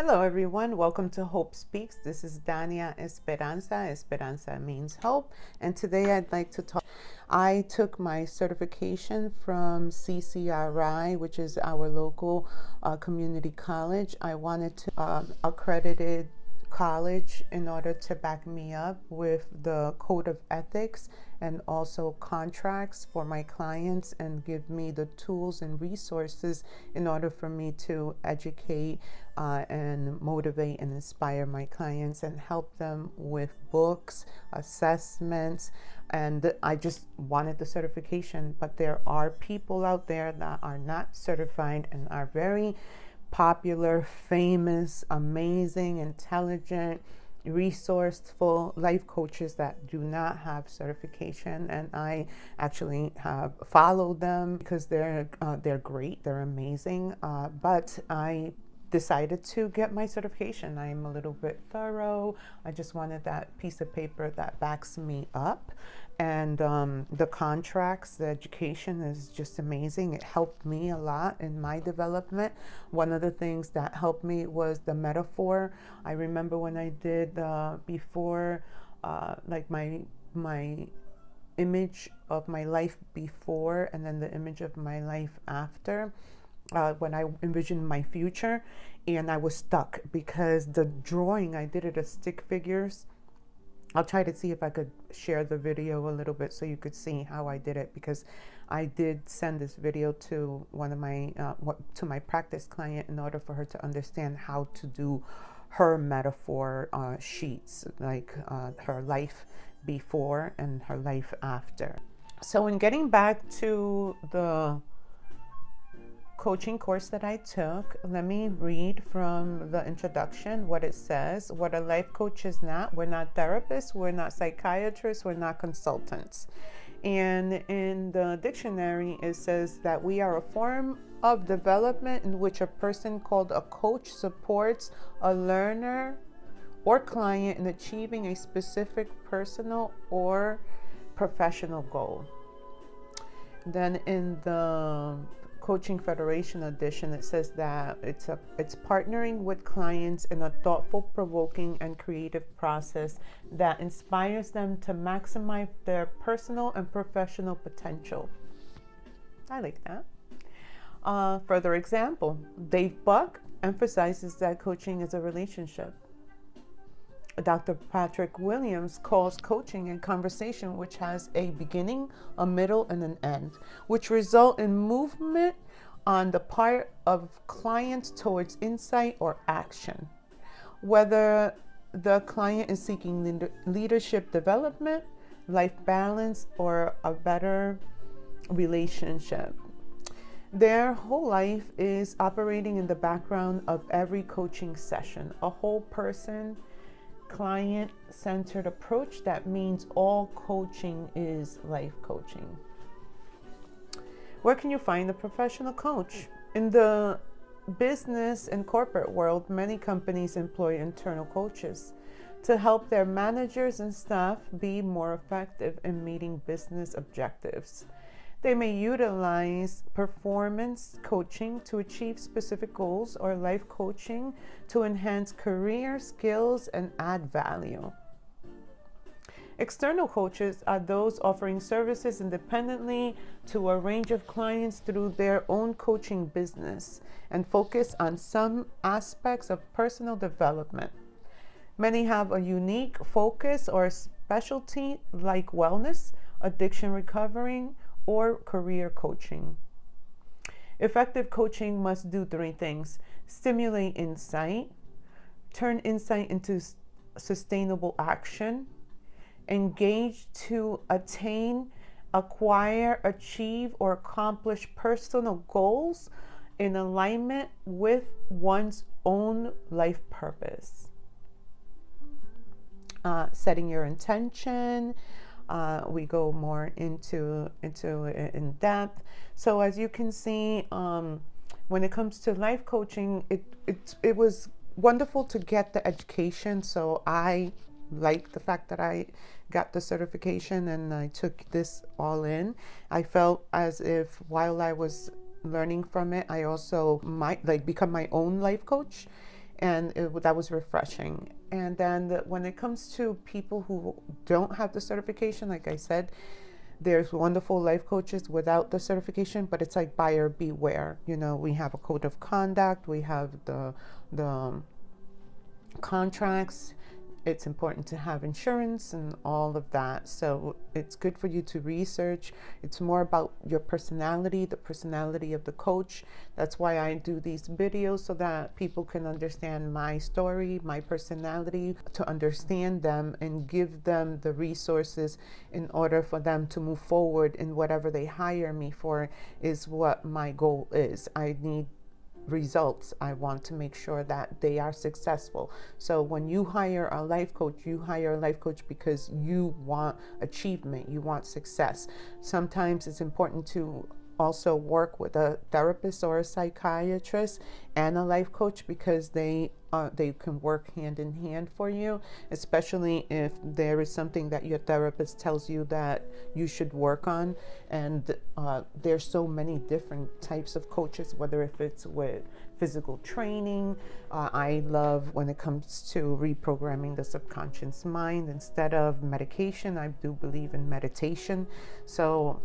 Hello everyone, welcome to Hope Speaks. This is Dania Esperanza. Esperanza means hope, and today I'd like to talk. I took my certification from CCRI, which is our local community college. I wanted to accredited college in order to back me up with the code of ethics and also contracts for my clients and give me the tools and resources in order for me to educate and motivate and inspire my clients and help them with books, assessments. And I just wanted the certification, but there are people out there that are not certified and are very popular, famous, amazing, intelligent, resourceful life coaches that do not have certification, and I actually have followed them because they're great, they're amazing, but I decided to get my certification. I'm a little bit thorough. I just wanted that piece of paper that backs me up. And the contracts, the education is just amazing. It helped me a lot in my development. One of the things that helped me was the metaphor. I remember when I did before, like my image of my life before and then the image of my life after. When I envisioned my future, and I was stuck because the drawing, I did it as stick figures. I'll try to see if I could share the video a little bit so you could see how I did it, because I did send this video to one of my to my practice client in order for her to understand how to do her metaphor sheets, like her life before and her life after. So in getting back to the coaching course that I took, let me read from the introduction what it says. What a life coach is not. We're not therapists, we're not psychiatrists, we're not consultants. And in the dictionary, it says that we are a form of development in which a person called a coach supports a learner or client in achieving a specific personal or professional goal. Then in the Coaching Federation edition, it says that it's partnering with clients in a thoughtful, provoking, and creative process that inspires them to maximize their personal and professional potential. I like that. Further example, Dave Buck emphasizes that coaching is a relationship. Dr. Patrick Williams calls coaching a conversation which has a beginning, a middle, and an end, which result in movement on the part of clients towards insight or action. Whether the client is seeking leadership development, life balance, or a better relationship. Their whole life is operating in the background of every coaching session, a whole person, client-centered approach. That means all coaching is life coaching. Where can you find a professional coach? In the business and corporate world, many companies employ internal coaches to help their managers and staff be more effective in meeting business objectives. They may utilize performance coaching to achieve specific goals or life coaching to enhance career skills and add value. External coaches are those offering services independently to a range of clients through their own coaching business and focus on some aspects of personal development. Many have a unique focus or specialty like wellness, addiction recovery, or career coaching. Effective coaching must do three things: stimulate insight, turn insight into sustainable action, engage to attain, acquire, achieve, or accomplish personal goals in alignment with one's own life purpose. Setting your intention. We go more into it in depth. So as you can see, when it comes to life coaching, it was wonderful to get the education. So I like the fact that I got the certification and I took this all in. I felt as if while I was learning from it, I also might become my own life coach. and that was refreshing. And then when it comes to people who don't have the certification, like I said, there's wonderful life coaches without the certification, but it's like buyer beware. You know, we have a code of conduct, we have the contracts. It's important to have insurance and all of that. So it's good for you to research. It's more about your personality, the personality of the coach. That's why I do these videos, so that people can understand my story, my personality, to understand them and give them the resources in order for them to move forward in whatever they hire me for, is what my goal is. I need results. I want to make sure that they are successful. So when you hire a life coach, you hire a life coach because you want achievement, you want success. Sometimes it's important to also work with a therapist or a psychiatrist and a life coach, because they can work hand in hand for you, especially if there is something that your therapist tells you that you should work on. And there's so many different types of coaches, whether if it's with physical training. I love when it comes to reprogramming the subconscious mind instead of medication. I do believe in meditation. So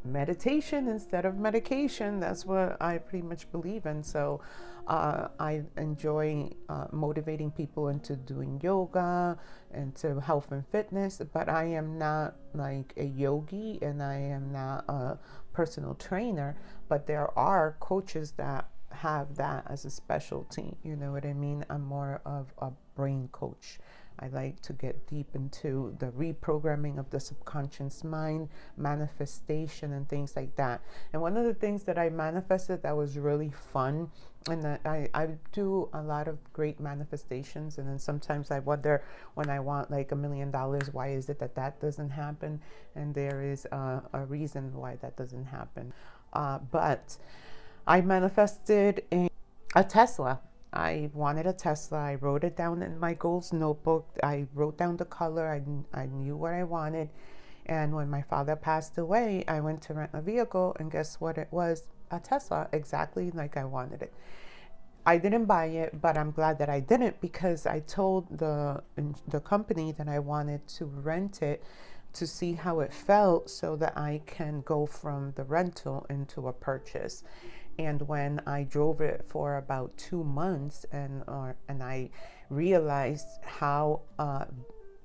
meditation instead of medication, that's what I pretty much believe in. So I enjoy motivating people into doing yoga, into health and fitness, but I am not like a yogi and I am not a personal trainer. But there are coaches that have that as a specialty, you know what I mean? I'm more of a brain coach. I like to get deep into the reprogramming of the subconscious mind, manifestation, and things like that. And one of the things that I manifested that was really fun, and that I do a lot of great manifestations, and then sometimes I wonder, when I want like $1 million, why is it that that doesn't happen? And there is a reason why that doesn't happen. But I manifested a Tesla. I wanted a Tesla. I wrote it down in my goals notebook. I wrote down the color. I knew what I wanted. And when my father passed away, I went to rent a vehicle, and guess what it was? A Tesla, exactly like I wanted it. I didn't buy it, but I'm glad that I didn't, because I told the company that I wanted to rent it to see how it felt, so that I can go from the rental into a purchase. And when I drove it for about 2 months, and I realized how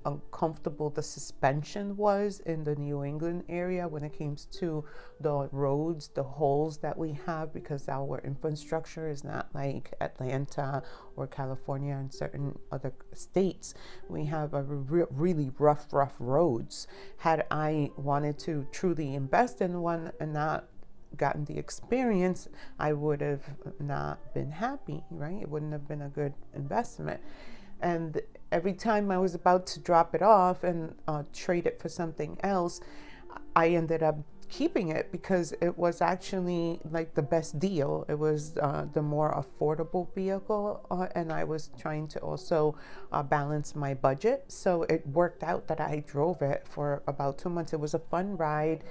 uncomfortable the suspension was in the New England area when it comes to the roads, the holes that we have, because our infrastructure is not like Atlanta or California and certain other states. We have a really rough roads. Had I wanted to truly invest in one and not gotten the experience, I would have not been happy, right? It wouldn't have been a good investment. And every time I was about to drop it off and trade it for something else, I ended up keeping it, because it was actually like the best deal. It was the more affordable vehicle, and I was trying to also balance my budget. So it worked out that I drove it for about 2 months. It was a fun ride.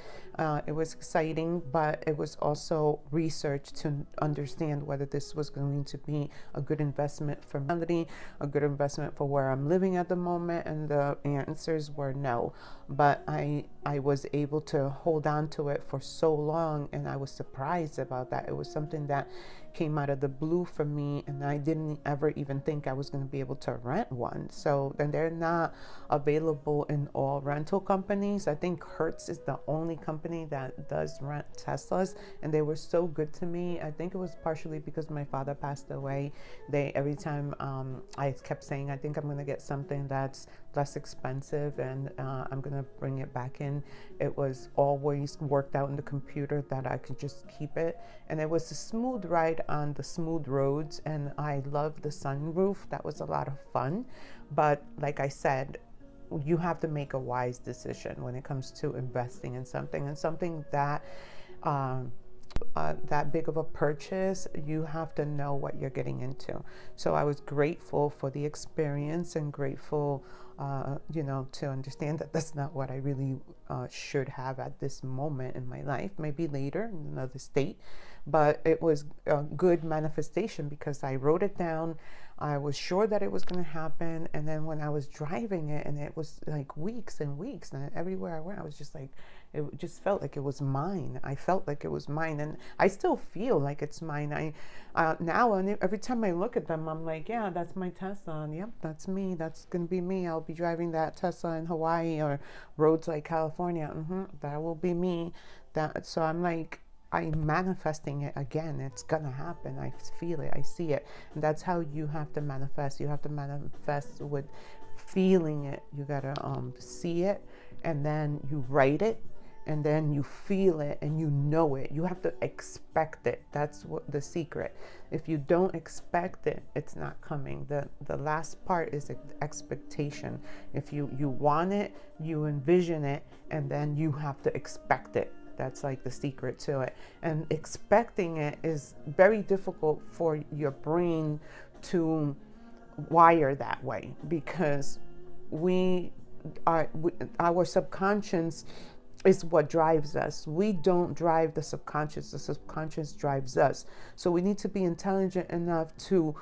It was exciting, but it was also research to understand whether this was going to be a good investment for Melody, a good investment for where I'm living at the moment, and the answers were no. But I was able to hold on to it for so long, and I was surprised about that. It was something that came out of the blue for me, and I didn't ever even think I was going to be able to rent one. So, and they're not available in all rental companies. I think Hertz is the only company that does rent Teslas, and they were so good to me. I think it was partially because my father passed away. Every time I kept saying, I think I'm going to get something that's less expensive, and I'm going to bring it back in. It was always worked out in the computer that I could just keep it, and it was a smooth ride on the smooth roads, and I loved the sunroof. That was a lot of fun. But like I said, you have to make a wise decision when it comes to investing in something, and something that that big of a purchase, you have to know what you're getting into. So I was grateful for the experience and grateful, to understand that that's not what I really should have at this moment in my life. Maybe later in another state, but it was a good manifestation because I wrote it down. I was sure that it was going to happen. And then when I was driving it, and it was like weeks and weeks, and everywhere I went, I was just like, it just felt like it was mine. I felt like it was mine, and I still feel like it's mine. Now, and every time I look at them, I'm like, yeah, that's my Tesla. And yep, that's me. That's going to be me. I'll be driving that Tesla in Hawaii or roads like California. That will be me. So I'm like, I'm manifesting it again. It's gonna happen. I feel it. I see it. And that's how you have to manifest. You have to manifest with feeling it. You gotta see it, and then you write it, and then you feel it, and you know it. You have to expect it. That's what the secret. If you don't expect it, it's not coming. The last part is expectation. If you want it, you envision it, and then you have to expect it. That's like the secret to it. And expecting it is very difficult for your brain to wire that way, because our subconscious is what drives us. We don't drive the subconscious drives us. So we need to be intelligent enough to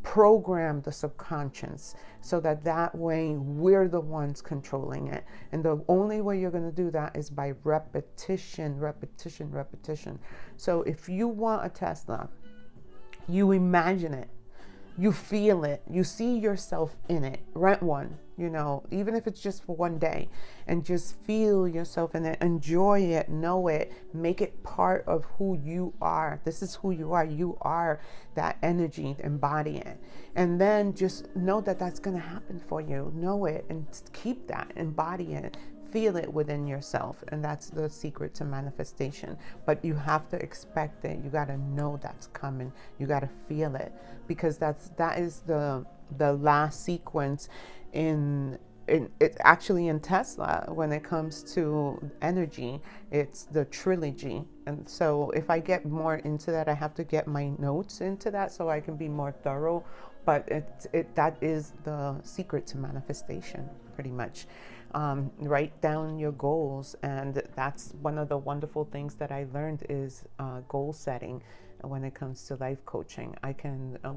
program the subconscious so that way we're the ones controlling it. And the only way you're going to do that is by repetition. So if you want a Tesla, you imagine it, you feel it, you see yourself in it. Rent one, even if it's just for one day, and just feel yourself in it, enjoy it, know it, make it part of who you are. This is who you are. You are that energy, embody it. And then just know that that's going to happen for you. Know it and keep that, embody it. Feel it within yourself, and that's the secret to manifestation. But you have to expect it. You got to know that's coming. You got to feel it, because that is the last sequence in it actually in Tesla. When it comes to energy, it's the trilogy. And so if I get more into that, I have to get my notes into that so I can be more thorough. But that is the secret to manifestation, pretty much. Write down your goals, and that's one of the wonderful things that I learned is goal setting. When it comes to life coaching,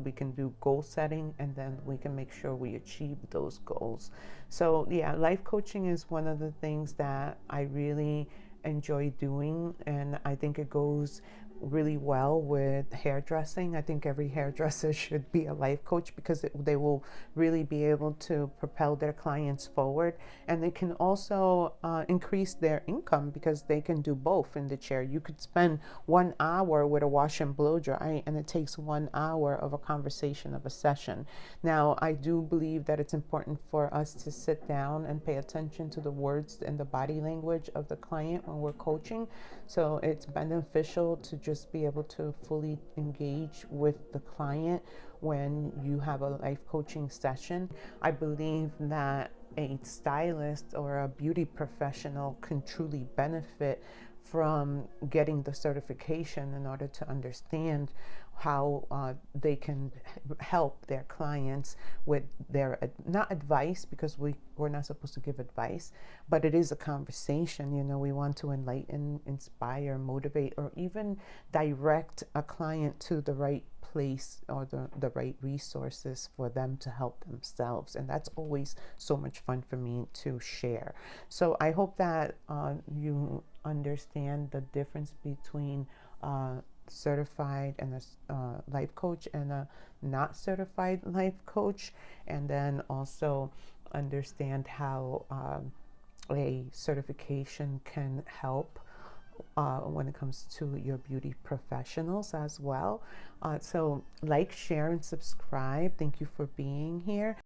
we can do goal setting, and then we can make sure we achieve those goals. So yeah, life coaching is one of the things that I really enjoy doing, and I think it goes really well with hairdressing. I think every hairdresser should be a life coach, because they will really be able to propel their clients forward, and they can also increase their income, because they can do both in the chair. You could spend 1 hour with a wash and blow dry, and it takes 1 hour of a conversation, of a session. Now, I do believe that it's important for us to sit down and pay attention to the words and the body language of the client when we're coaching. So it's beneficial to just be able to fully engage with the client when you have a life coaching session. I believe that a stylist or a beauty professional can truly benefit from getting the certification in order to understand how they can help their clients with their, not advice, because we're not supposed to give advice, but it is a conversation. We want to enlighten, inspire, motivate, or even direct a client to the right place or the right resources for them to help themselves. And that's always so much fun for me to share. So I hope that you understand the difference between certified and a life coach and a not certified life coach, and then also understand how a certification can help when it comes to your beauty professionals as well. So like, share, and subscribe. Thank you for being here.